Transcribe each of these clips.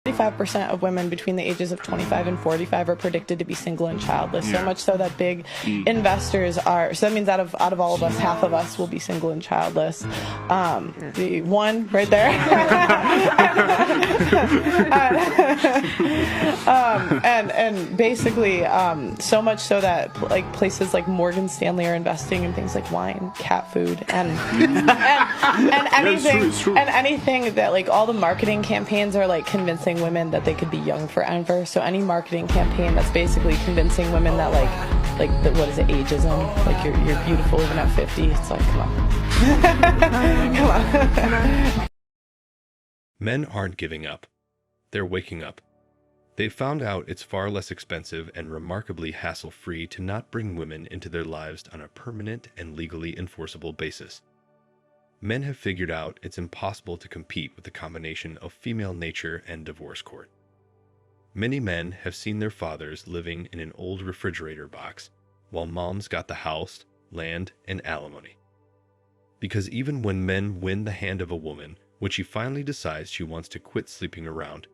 45% of women between the ages of 25 and 45 are predicted to be single and childless. So much so that big investors are. So that means out of all of us, half of us will be single and childless. The one right there. And basically, so much so that like places like Morgan Stanley are investing in things like wine, cat food, and anything that like all the marketing campaigns are like convincing women that they could be young forever. So any marketing campaign that's basically convincing women that what is it, ageism? Like you're beautiful even at 50. It's like, come on. Come on. Men aren't giving up. They're waking up. They've found out it's far less expensive and remarkably hassle-free to not bring women into their lives on a permanent and legally enforceable basis. Men have figured out it's impossible to compete with the combination of female nature and divorce court. Many men have seen their fathers living in an old refrigerator box, while moms got the house, land, and alimony. Because even when men win the hand of a woman, when she finally decides she wants to quit sleeping around,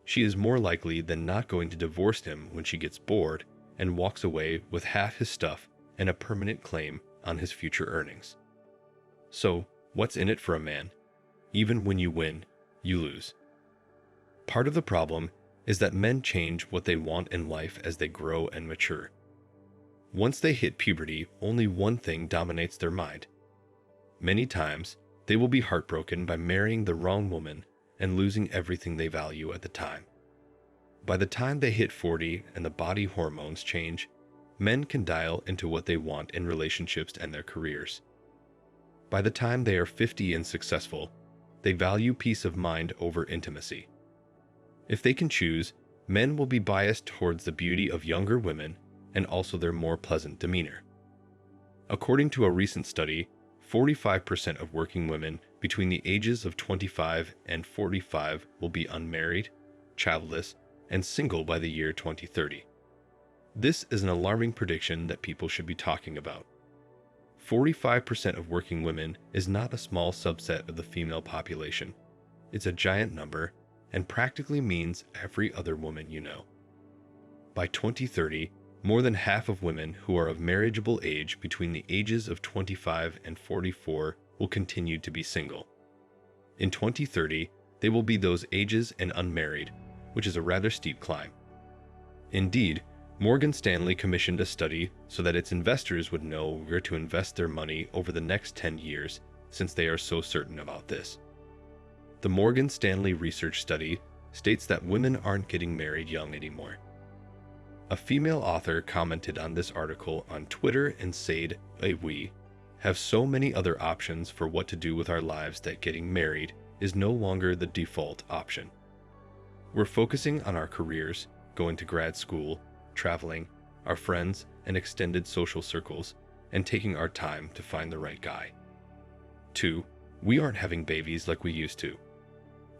she is more likely than not going to divorce him when she gets bored and walks away with half his stuff and a permanent claim on his future earnings. So, what's in it for a man? Even when you win, you lose. Part of the problem is that men change what they want in life as they grow and mature. Once they hit puberty, only one thing dominates their mind. Many times, they will be heartbroken by marrying the wrong woman and losing everything they value at the time. By the time they hit 40 and the body hormones change, men can dial into what they want in relationships and their careers. By the time they are 50 and successful, they value peace of mind over intimacy. If they can choose, men will be biased towards the beauty of younger women and also their more pleasant demeanor. According to a recent study, 45% of working women between the ages of 25 and 45 will be unmarried, childless, and single by the year 2030. This is an alarming prediction that people should be talking about. 45% of working women is not a small subset of the female population. It's a giant number and practically means every other woman you know. By 2030, more than half of women who are of marriageable age between the ages of 25 and 44 will continue to be single. In 2030, they will be those ages and unmarried, which is a rather steep climb. Indeed, Morgan Stanley commissioned a study so that its investors would know where to invest their money over the next 10 years, since they are so certain about this. The Morgan Stanley research study states that women aren't getting married young anymore. A female author commented on this article on Twitter and said, "We have so many other options for what to do with our lives that getting married is no longer the default option. We're focusing on our careers, going to grad school, traveling, our friends and extended social circles, and taking our time to find the right guy. 2. We aren't having babies like we used to.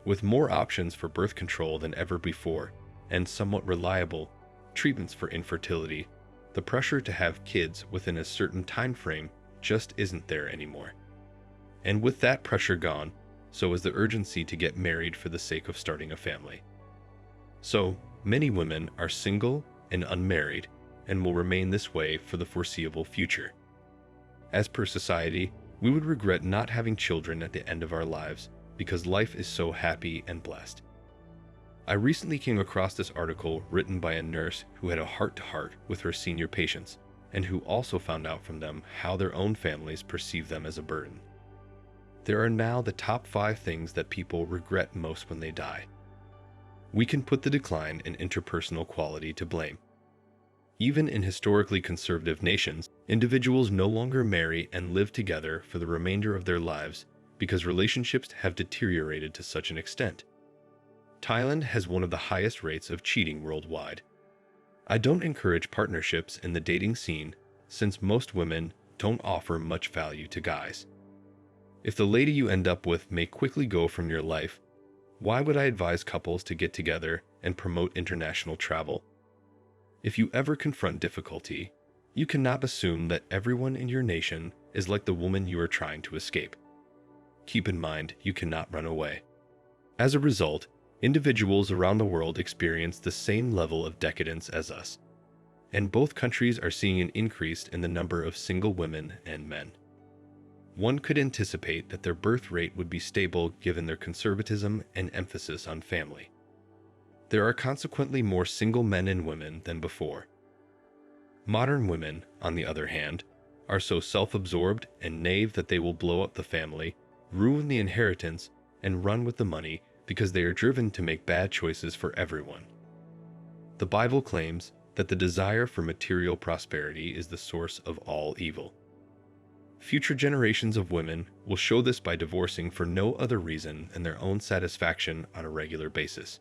With more options for birth control than ever before, and somewhat reliable treatments for infertility, the pressure to have kids within a certain time frame just isn't there anymore. And with that pressure gone, so is the urgency to get married for the sake of starting a family. So, many women are single and unmarried and will remain this way for the foreseeable future. As per society, we would regret not having children at the end of our lives because life is so happy and blessed." I recently came across this article written by a nurse who had a heart-to-heart with her senior patients and who also found out from them how their own families perceive them as a burden. There are now the top 5 things that people regret most when they die. We can put the decline in interpersonal quality to blame. Even in historically conservative nations, individuals no longer marry and live together for the remainder of their lives because relationships have deteriorated to such an extent. Thailand has one of the highest rates of cheating worldwide. I don't encourage partnerships in the dating scene since most women don't offer much value to guys. If the lady you end up with may quickly go from your life, why would I advise couples to get together and promote international travel? If you ever confront difficulty, you cannot assume that everyone in your nation is like the woman you are trying to escape. Keep in mind, you cannot run away. As a result, Individuals around the world experience the same level of decadence as us, and both countries are seeing an increase in the number of single women and men. One could anticipate that their birth rate would be stable given their conservatism and emphasis on family. There are consequently more single men and women than before. Modern women, on the other hand, are so self-absorbed and naive that they will blow up the family, ruin the inheritance, and run with the money because they are driven to make bad choices for everyone. The Bible claims that the desire for material prosperity is the source of all evil. Future generations of women will show this by divorcing for no other reason than their own satisfaction on a regular basis.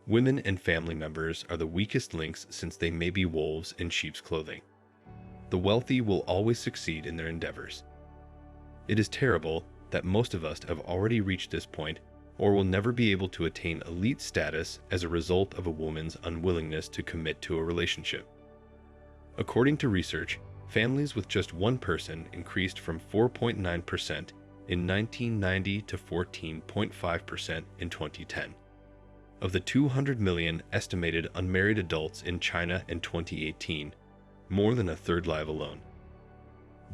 Women and family members are the weakest links since they may be wolves in sheep's clothing. The wealthy will always succeed in their endeavors. It is terrible that most of us have already reached this point or will never be able to attain elite status as a result of a woman's unwillingness to commit to a relationship. According to research, families with just one person increased from 4.9% in 1990 to 14.5% in 2010. Of the 200 million estimated unmarried adults in China in 2018, more than a third live alone.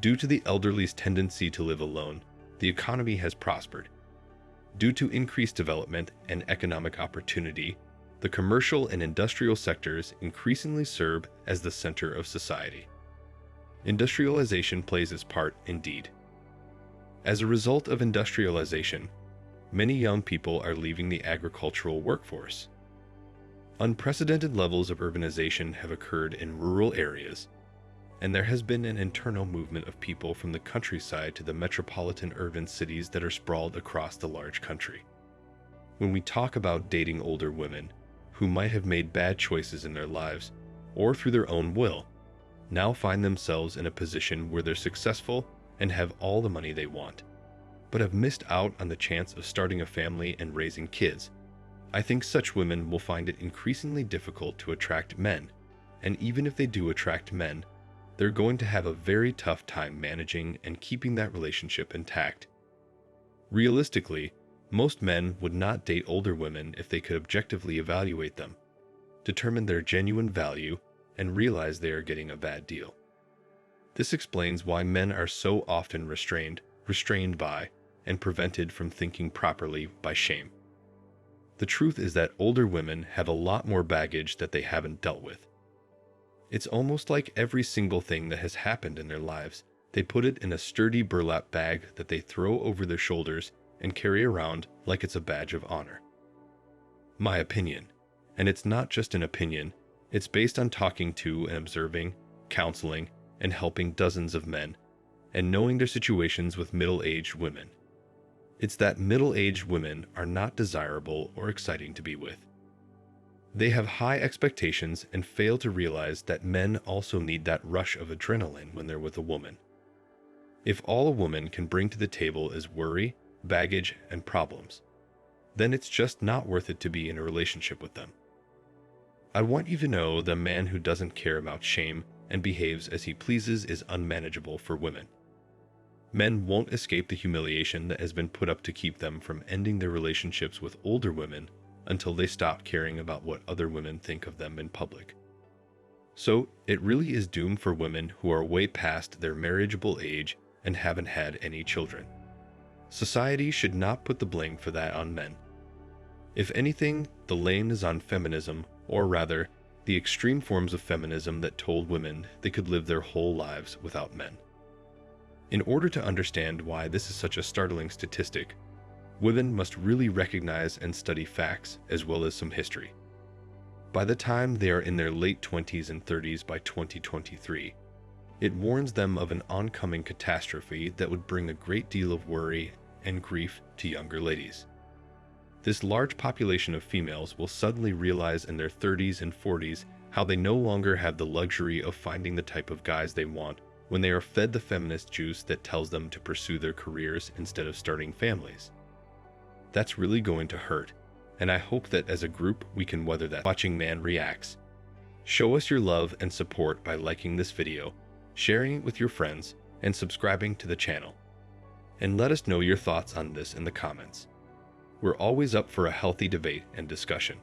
Due to the elderly's tendency to live alone, the economy has prospered. Due to increased development and economic opportunity, the commercial and industrial sectors increasingly serve as the center of society. Industrialization plays its part indeed. As a result of industrialization, many young people are leaving the agricultural workforce. Unprecedented levels of urbanization have occurred in rural areas, and there has been an internal movement of people from the countryside to the metropolitan urban cities that are sprawled across the large country. When we talk about dating older women who might have made bad choices in their lives or through their own will, now find themselves in a position where they're successful and have all the money they want, but have missed out on the chance of starting a family and raising kids, I think such women will find it increasingly difficult to attract men, and even if they do attract men, they're going to have a very tough time managing and keeping that relationship intact. Realistically, most men would not date older women if they could objectively evaluate them, determine their genuine value, and realize they are getting a bad deal. This explains why men are so often restrained by, and prevented from thinking properly by shame. The truth is that older women have a lot more baggage that they haven't dealt with. It's almost like every single thing that has happened in their lives, they put it in a sturdy burlap bag that they throw over their shoulders and carry around like it's a badge of honor. My opinion, and it's not just an opinion, it's based on talking to and observing, counseling, and helping dozens of men, and knowing their situations with middle-aged women. It's that middle-aged women are not desirable or exciting to be with. They have high expectations and fail to realize that men also need that rush of adrenaline when they're with a woman. If all a woman can bring to the table is worry, baggage, and problems, then it's just not worth it to be in a relationship with them. I want you to know that a man who doesn't care about shame and behaves as he pleases is unmanageable for women. Men won't escape the humiliation that has been put up to keep them from ending their relationships with older women until they stop caring about what other women think of them in public. So, it really is doomed for women who are way past their marriageable age and haven't had any children. Society should not put the blame for that on men. If anything, the blame is on feminism, or rather, the extreme forms of feminism that told women they could live their whole lives without men. In order to understand why this is such a startling statistic, women must really recognize and study facts as well as some history. By the time they are in their late 20s and 30s by 2023, it warns them of an oncoming catastrophe that would bring a great deal of worry and grief to younger ladies. This large population of females will suddenly realize in their 30s and 40s how they no longer have the luxury of finding the type of guys they want when they are fed the feminist juice that tells them to pursue their careers instead of starting families. That's really going to hurt, and I hope that as a group we can weather that. Watching Man Reacts. Show us your love and support by liking this video, sharing it with your friends, and subscribing to the channel. And let us know your thoughts on this in the comments. We're always up for a healthy debate and discussion.